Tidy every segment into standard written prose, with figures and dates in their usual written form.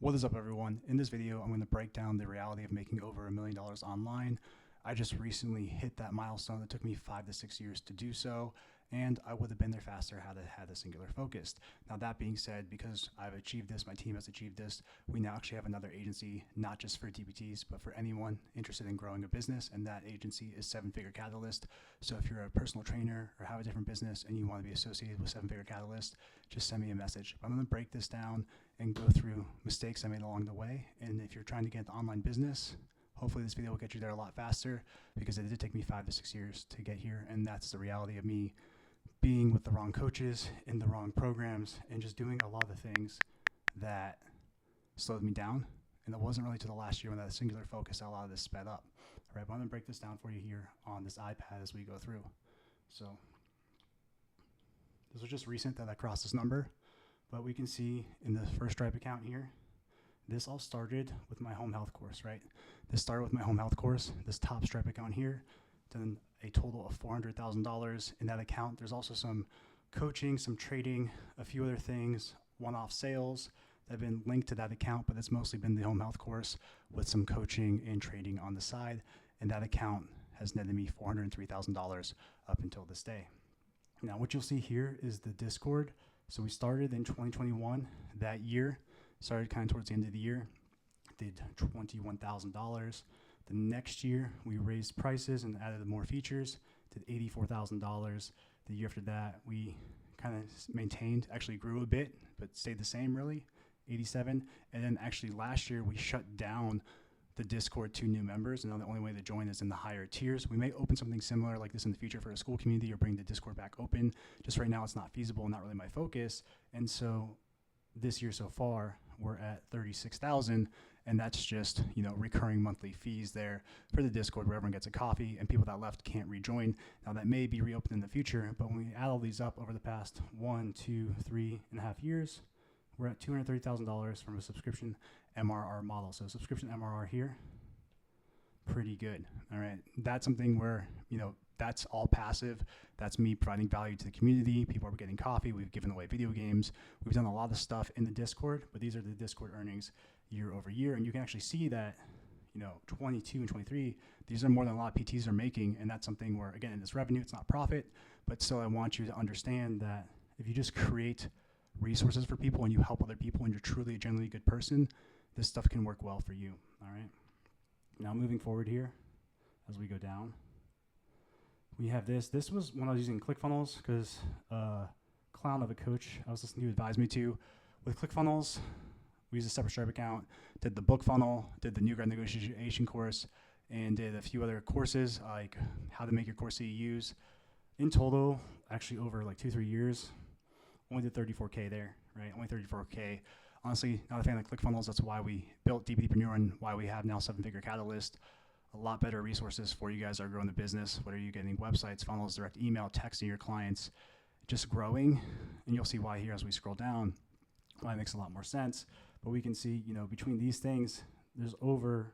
What is up, everyone? In this video, I'm going to break down the reality of making over $1 million online. I just recently hit that milestone. It took me 5 to 6 years to do so, and I would have been there faster had I had a singular focus. Now, that being said, because I've achieved this, my team has achieved this, we now actually have another agency, not just for DPTs, but for anyone interested in growing a business, and that agency is 7-Figure Catalyst. So if you're a personal trainer or have a different business and you want to be associated with 7-Figure Catalyst, just send me a message. I'm going to break this down and go through mistakes I made along the way. And if you're trying to get into online business, hopefully this video will get you there a lot faster, because it did take me 5 to 6 years to get here. And that's the reality of me being with the wrong coaches, in the wrong programs, and just doing a lot of the things that slowed me down. And it wasn't really to the last year when that singular focus that a lot of this sped up. All right, but I'm gonna break this down for you here on this iPad as we go through. So this was just recent that I crossed this number, but we can see in the first Stripe account here, this all started with my home health course, right? This started with my home health course, this top Stripe account here, then a total of $400,000 in that account. There's also some coaching, some trading, a few other things, one-off sales that have been linked to that account, but it's mostly been the home health course with some coaching and trading on the side. And that account has netted me $403,000 up until this day. Now, what you'll see here is the Discord. So we started in 2021, that year, started kind of towards the end of the year, did $21,000. The next year, we raised prices and added more features, did $84,000. The year after that, we kind of maintained, actually grew a bit, but stayed the same really, 87. And then actually last year, we shut down the Discord to new members. And now the only way to join is in the higher tiers. We may open something similar like this in the future for a school community, or bring the Discord back open. Just right now, it's not feasible, not really my focus. And so this year so far, we're at 36,000, and that's just, recurring monthly fees there for the Discord, where everyone gets a coffee and people that left can't rejoin. Now that may be reopened in the future, but when we add all these up over the past 1, 2, 3.5 years, we're at $230,000 from a subscription MRR model. So subscription MRR here, pretty good. All right, that's something where, that's all passive. That's me providing value to the community. People are getting coffee. We've given away video games. We've done a lot of stuff in the Discord, but these are the Discord earnings year over year. And you can actually see that, 22 and 23, these are more than a lot of PTs are making. And that's something where, again, in this revenue, it's not profit, but still I want you to understand that if you just create resources for people and you help other people and you're truly a genuinely good person, this stuff can work well for you. All right. Now moving forward here, as we go down, we have this. This was when I was using ClickFunnels, because clown of a coach I was listening to advised me to. With ClickFunnels, we used a separate Stripe account, did the book funnel, did the new grad negotiation course, and did a few other courses like how to make your course CEUs. In total, actually over like 2-3 years, only did 34K there, right? Only 34K. Honestly, not a fan of ClickFunnels. That's why we built DPTpreneur and why we have now 7-Figure Catalyst. A lot better resources for you guys that are growing the business. What are you getting? Websites, funnels, direct email, texting your clients, just growing. And you'll see why here as we scroll down, why it makes a lot more sense. But we can see, between these things, there's over,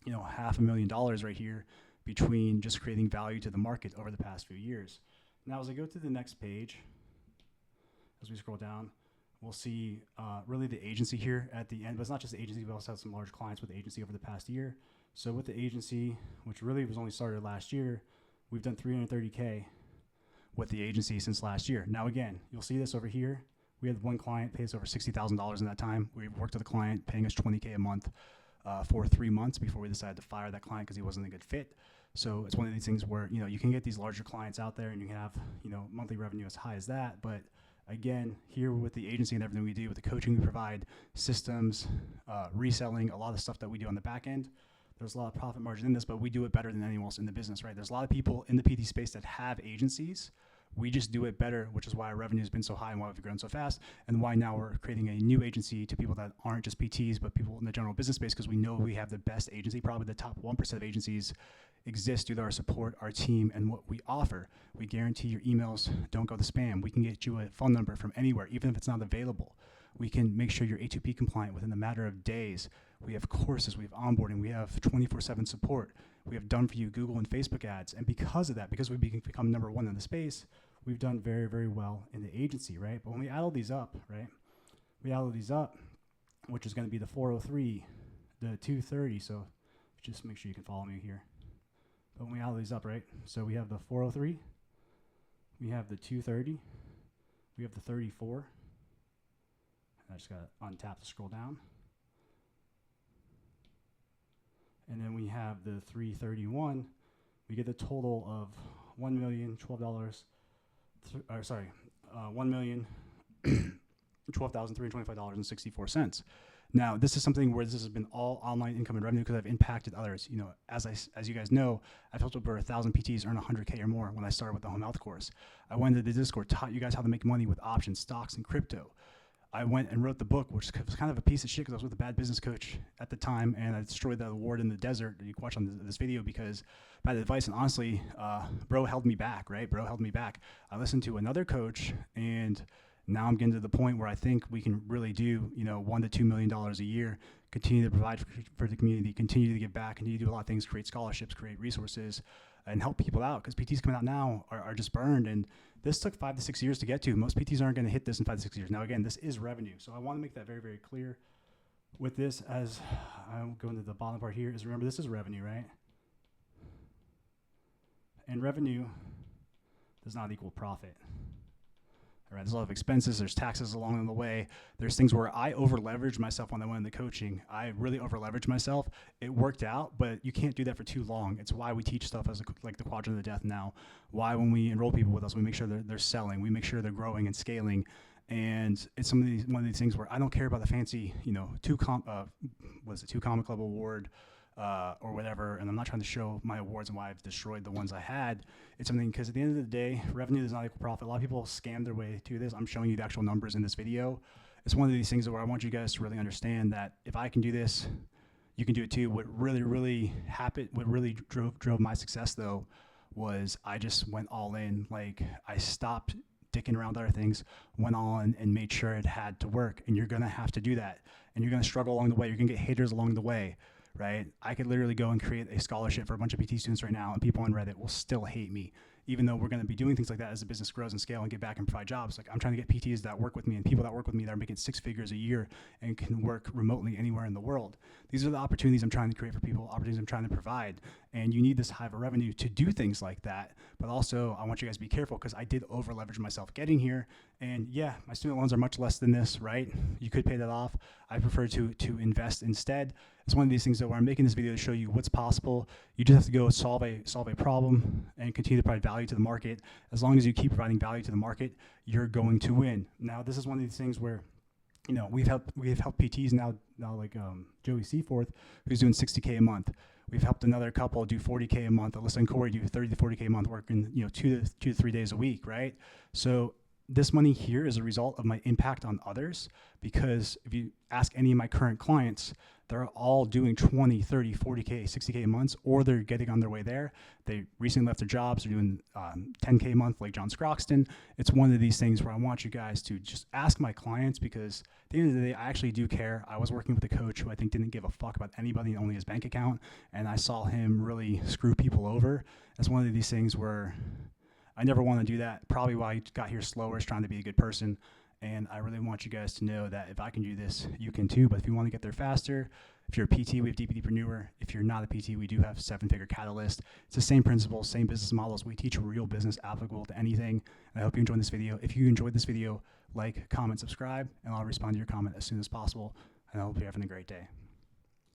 $500,000 right here between just creating value to the market over the past few years. Now, as I go to the next page, as we scroll down, we'll see really the agency here at the end. But it's not just the agency. We also have some large clients with the agency over the past year. So with the agency, which really was only started last year, we've done 330K with the agency since last year. Now, again, you'll see this over here. We had one client pay us over $60,000 in that time. We worked with a client paying us $20K a month for 3 months before we decided to fire that client because he wasn't a good fit. So it's one of these things where, you can get these larger clients out there and you can have, monthly revenue as high as that. But again, here with the agency and everything we do, with the coaching we provide, systems, reselling, a lot of stuff that we do on the back end, there's a lot of profit margin in this, but we do it better than anyone else in the business, right? There's a lot of people in the PT space that have agencies. We just do it better, which is why our revenue has been so high and why we've grown so fast, and why now we're creating a new agency to people that aren't just PTs, but people in the general business space, because we know we have the best agency. Probably the top 1% of agencies exist due to our support, our team, and what we offer. We guarantee your emails don't go to spam. We can get you a phone number from anywhere, even if it's not available. We can make sure you're A2P compliant within a matter of days. We have courses, we have onboarding, we have 24/7 support. We have done for you Google and Facebook ads. And because of that, because we've become number one in the space, we've done very, very well in the agency, right? But when we add all these up, right, we add all these up, which is going to be the 403, the 230. So just make sure you can follow me here. But when we add these up, right? So we have the 403, we have the 230, we have the 34. I just got to untap to scroll down. And then we have the 331. We get the total of $1,012. $1,012,325.64. Now, this is something where this has been all online income and revenue because I've impacted others. You know, as you guys know, I've helped over 1,000 PTs earn 100K or more when I started with the home health course. I went into the Discord, taught you guys how to make money with options, stocks, and crypto. I went and wrote the book, which was kind of a piece of shit because I was with a bad business coach at the time, and I destroyed that award in the desert that you can watch on this video because bad advice. And honestly, bro held me back, right? Bro held me back. I listened to another coach, and now I'm getting to the point where I think we can really do, you know, $1 to $2 million a year, continue to provide for the community, continue to give back, continue to do a lot of things, create scholarships, create resources, and help people out because PTs coming out now are just burned. And this took 5 to 6 years to get to. Most PTs aren't going to hit this in 5 to 6 years. Now, again, this is revenue. So I want to make that very, very clear with this as I'm going to the bottom part here is remember, this is revenue, right? And revenue does not equal profit. All right, there's a lot of expenses, there's taxes along the way. There's things where I over-leveraged myself when I went into coaching. I really over-leveraged myself. It worked out, but you can't do that for too long. It's why we teach stuff as like the quadrant of death now. Why when we enroll people with us, we make sure they're selling. We make sure they're growing and scaling. And it's one of these things where I don't care about the fancy, you know, two Comic Club award, or whatever, and I'm not trying to show my awards and why I've destroyed the ones I had. It's something because at the end of the day, revenue does not equal profit. A lot of people scam their way to this. I'm showing you the actual numbers in this video. It's one of these things where I want you guys to really understand that if I can do this, you can do it too. What really happened, what really drove my success though, was I just went all in. Like I stopped dicking around other things, went on and made sure it had to work. And you're gonna have to do that. And you're gonna struggle along the way. You're gonna get haters along the way. Right? I could literally go and create a scholarship for a bunch of PT students right now, and people on Reddit will still hate me, even though we're going to be doing things like that as the business grows and scale and get back and provide jobs. Like I'm trying to get PTs that work with me and people that work with me that are making 6 figures a year and can work remotely anywhere in the world. These are the opportunities I'm trying to create for people, opportunities I'm trying to provide. And you need this high of a revenue to do things like that. But also I want you guys to be careful because I did over leverage myself getting here. And yeah, my student loans are much less than this, right? You could pay that off. I prefer to invest instead. It's one of these things that where I'm making this video to show you what's possible. You just have to go solve a problem and continue to provide value to the market. As long as you keep providing value to the market, you're going to win. Now, this is one of these things where, you know, we've helped PTs now like Joey Seaforth, who's doing 60K a month. We've helped another couple do 40K a month. Alyssa and Corey do 30 to 40K a month, working, you know, 2 to 3 days a week, right? So this money here is a result of my impact on others, because if you ask any of my current clients, they're all doing 20, 30, 40K, 60K a month, or they're getting on their way there. They recently left their jobs. They're doing 10K a month like John Scroxton. It's one of these things where I want you guys to just ask my clients, because at the end of the day, I actually do care. I was working with a coach who I think didn't give a fuck about anybody, only his bank account, and I saw him really screw people over. It's one of these things where I never want to do that. Probably why I got here slower is trying to be a good person. And I really want you guys to know that if I can do this, you can too. But if you want to get there faster, if you're a PT, we have DPDpreneur. If you're not a PT, we do have 7-Figure Catalyst. It's the same principles, same business models. We teach real business applicable to anything. And I hope you enjoyed this video. If you enjoyed this video, like, comment, subscribe, and I'll respond to your comment as soon as possible. And I hope you're having a great day.